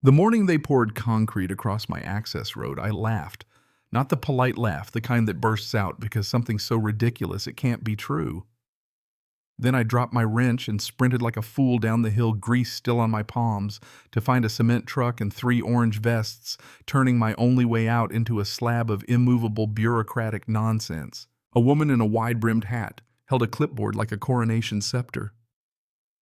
The morning they poured concrete across my access road, I laughed. Not the polite laugh, the kind that bursts out because something's so ridiculous it can't be true. Then I dropped my wrench and sprinted like a fool down the hill, grease still on my palms, to find a cement truck and 3 orange vests, turning my only way out into a slab of immovable bureaucratic nonsense. A woman in a wide-brimmed hat held a clipboard like a coronation scepter.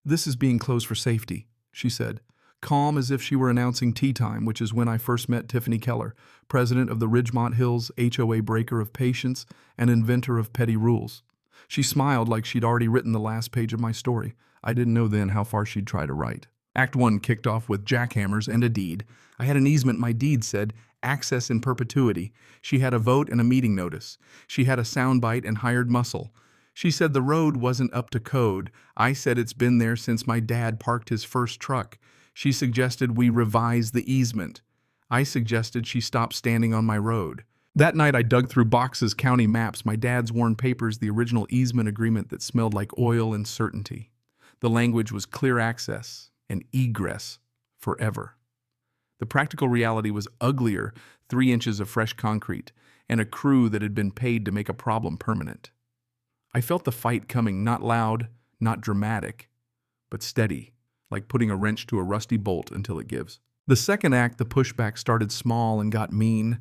"This is being closed for safety," she said, calm as if she were announcing tea time, which is when I first met Tiffany Keller, president of the Ridgemont Hills HOA, breaker of patience and inventor of petty rules. She smiled like she'd already written the last page of my story. I didn't know then how far she'd try to write. Act 1 kicked off with jackhammers and a deed. I had an easement. My deed said, access in perpetuity. She had a vote and a meeting notice. She had a soundbite and hired muscle. She said the road wasn't up to code. I said it's been there since my dad parked his first truck. She suggested we revise the easement. I suggested she stop standing on my road. That night I dug through boxes, county maps, my dad's worn papers, the original easement agreement that smelled like oil and certainty. The language was clear access and egress forever. The practical reality was uglier, 3 inches of fresh concrete, and a crew that had been paid to make a problem permanent. I felt the fight coming, not loud, not dramatic, but steady, like putting a wrench to a rusty bolt until it gives. The second act, the pushback, started small and got mean.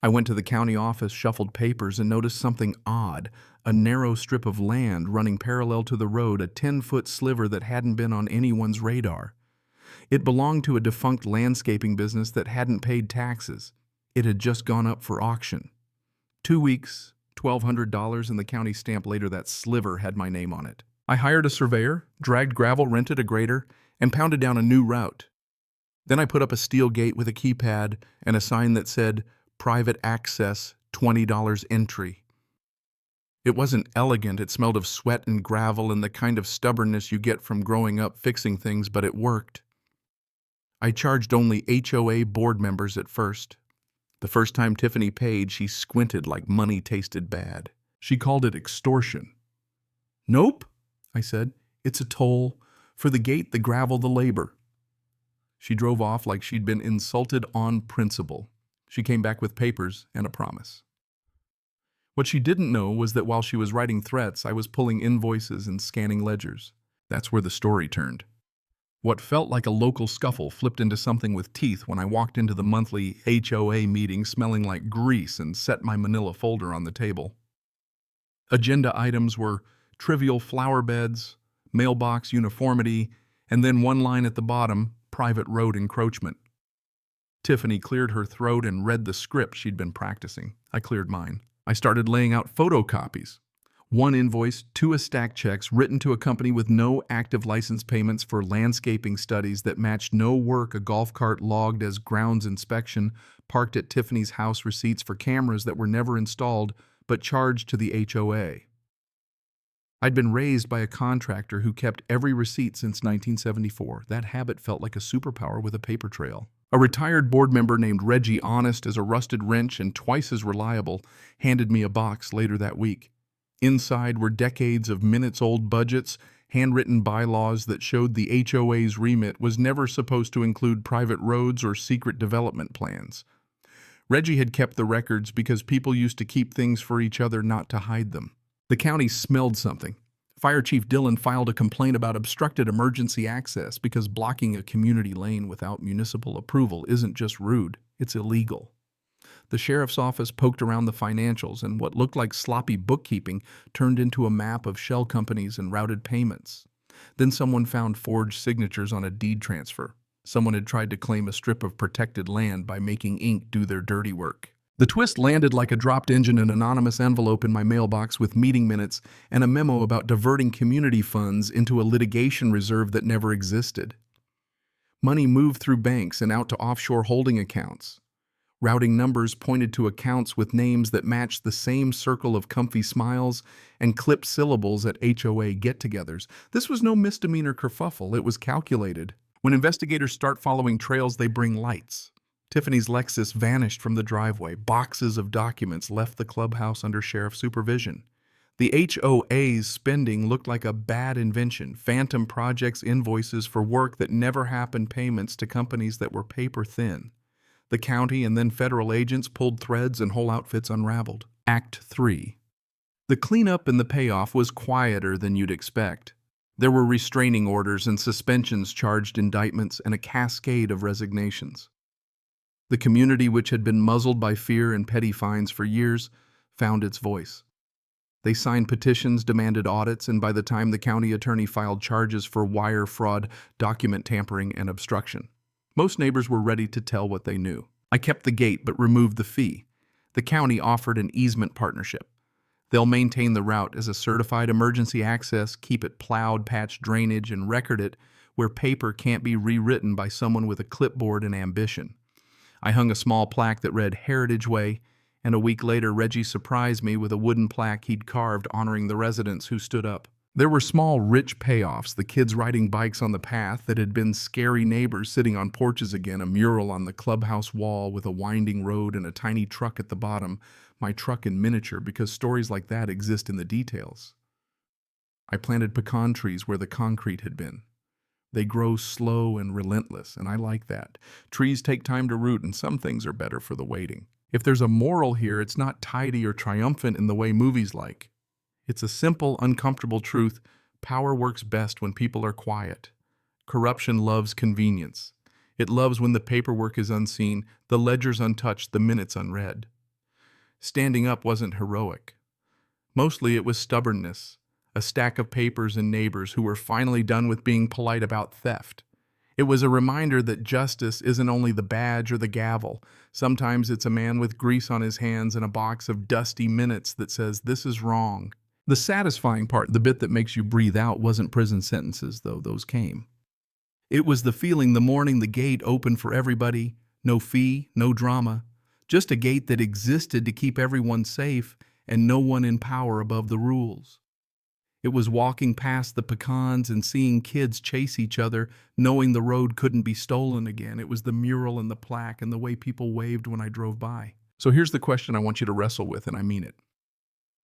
I went to the county office, shuffled papers, and noticed something odd. A narrow strip of land running parallel to the road, a 10-foot sliver that hadn't been on anyone's radar. It belonged to a defunct landscaping business that hadn't paid taxes. It had just gone up for auction. 2 weeks, $1,200, and the county stamp later that sliver had my name on it. I hired a surveyor, dragged gravel, rented a grader, and pounded down a new route. Then I put up a steel gate with a keypad and a sign that said, "Private access, $20 entry." It wasn't elegant, it smelled of sweat and gravel and the kind of stubbornness you get from growing up fixing things, but it worked. I charged only HOA board members at first. The first time Tiffany paid, she squinted like money tasted bad. She called it extortion. "Nope," I said. "It's a toll. For the gate, the gravel, the labor." She drove off like she'd been insulted on principle. She came back with papers and a promise. What she didn't know was that while she was writing threats, I was pulling invoices and scanning ledgers. That's where the story turned. What felt like a local scuffle flipped into something with teeth when I walked into the monthly HOA meeting smelling like grease and set my manila folder on the table. Agenda items were trivial flower beds, mailbox uniformity, and then one line at the bottom, private road encroachment. Tiffany cleared her throat and read the script she'd been practicing. I cleared mine. I started laying out photocopies. 1 invoice, 2 stack checks written to a company with no active license payments for landscaping studies that matched no work, a golf cart logged as grounds inspection, parked at Tiffany's house, receipts for cameras that were never installed but charged to the HOA. I'd been raised by a contractor who kept every receipt since 1974. That habit felt like a superpower with a paper trail. A retired board member named Reggie, honest as a rusted wrench and twice as reliable, handed me a box later that week. Inside were decades of minutes-old budgets, handwritten bylaws that showed the HOA's remit was never supposed to include private roads or secret development plans. Reggie had kept the records because people used to keep things for each other, not to hide them. The county smelled something. Fire Chief Dillon filed a complaint about obstructed emergency access because blocking a community lane without municipal approval isn't just rude, it's illegal. The sheriff's office poked around the financials, and what looked like sloppy bookkeeping turned into a map of shell companies and routed payments. Then someone found forged signatures on a deed transfer. Someone had tried to claim a strip of protected land by making ink do their dirty work. The twist landed like a dropped engine, an anonymous envelope in my mailbox with meeting minutes and a memo about diverting community funds into a litigation reserve that never existed. Money moved through banks and out to offshore holding accounts. Routing numbers pointed to accounts with names that matched the same circle of comfy smiles and clipped syllables at HOA get-togethers. This was no misdemeanor kerfuffle, it was calculated. When investigators start following trails, they bring lights. Tiffany's Lexus vanished from the driveway. Boxes of documents left the clubhouse under sheriff supervision. The HOA's spending looked like a bad invention, phantom projects, invoices for work that never happened, payments to companies that were paper thin. The county and then federal agents pulled threads and whole outfits unraveled. Act 3. The cleanup and the payoff was quieter than you'd expect. There were restraining orders and suspensions, charged indictments, and a cascade of resignations. The community, which had been muzzled by fear and petty fines for years, found its voice. They signed petitions, demanded audits, and by the time the county attorney filed charges for wire fraud, document tampering, and obstruction, most neighbors were ready to tell what they knew. I kept the gate but removed the fee. The county offered an easement partnership. They'll maintain the route as a certified emergency access, keep it plowed, patch drainage, and record it where paper can't be rewritten by someone with a clipboard and ambition. I hung a small plaque that read Heritage Way, and a week later Reggie surprised me with a wooden plaque he'd carved honoring the residents who stood up. There were small, rich payoffs, the kids riding bikes on the path that had been scary neighbors sitting on porches again, a mural on the clubhouse wall with a winding road and a tiny truck at the bottom, my truck in miniature, because stories like that exist in the details. I planted pecan trees where the concrete had been. They grow slow and relentless, and I like that. Trees take time to root, and some things are better for the waiting. If there's a moral here, it's not tidy or triumphant in the way movies like. It's a simple, uncomfortable truth. Power works best when people are quiet. Corruption loves convenience. It loves when the paperwork is unseen, the ledgers untouched, the minutes unread. Standing up wasn't heroic. Mostly it was stubbornness, a stack of papers and neighbors who were finally done with being polite about theft. It was a reminder that justice isn't only the badge or the gavel. Sometimes it's a man with grease on his hands and a box of dusty minutes that says, "This is wrong." The satisfying part, the bit that makes you breathe out, wasn't prison sentences, though those came. It was the feeling the morning the gate opened for everybody, no fee, no drama, just a gate that existed to keep everyone safe and no one in power above the rules. It was walking past the pecans and seeing kids chase each other, knowing the road couldn't be stolen again. It was the mural and the plaque and the way people waved when I drove by. So here's the question I want you to wrestle with, and I mean it.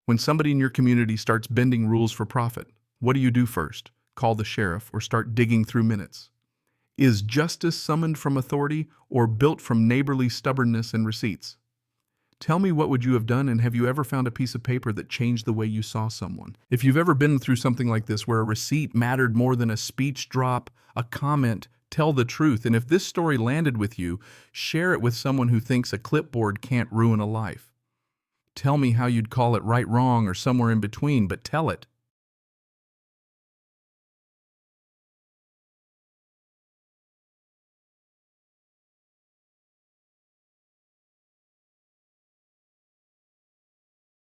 When somebody in your community starts bending rules for profit, what do you do first? Call the sheriff or start digging through minutes? Is justice summoned from authority or built from neighborly stubbornness and receipts? Tell me, what would you have done, and have you ever found a piece of paper that changed the way you saw someone? If you've ever been through something like this where a receipt mattered more than a speech drop, a comment, tell the truth. And if this story landed with you, share it with someone who thinks a clipboard can't ruin a life. Tell me how you'd call it right, wrong, or somewhere in between, but tell it.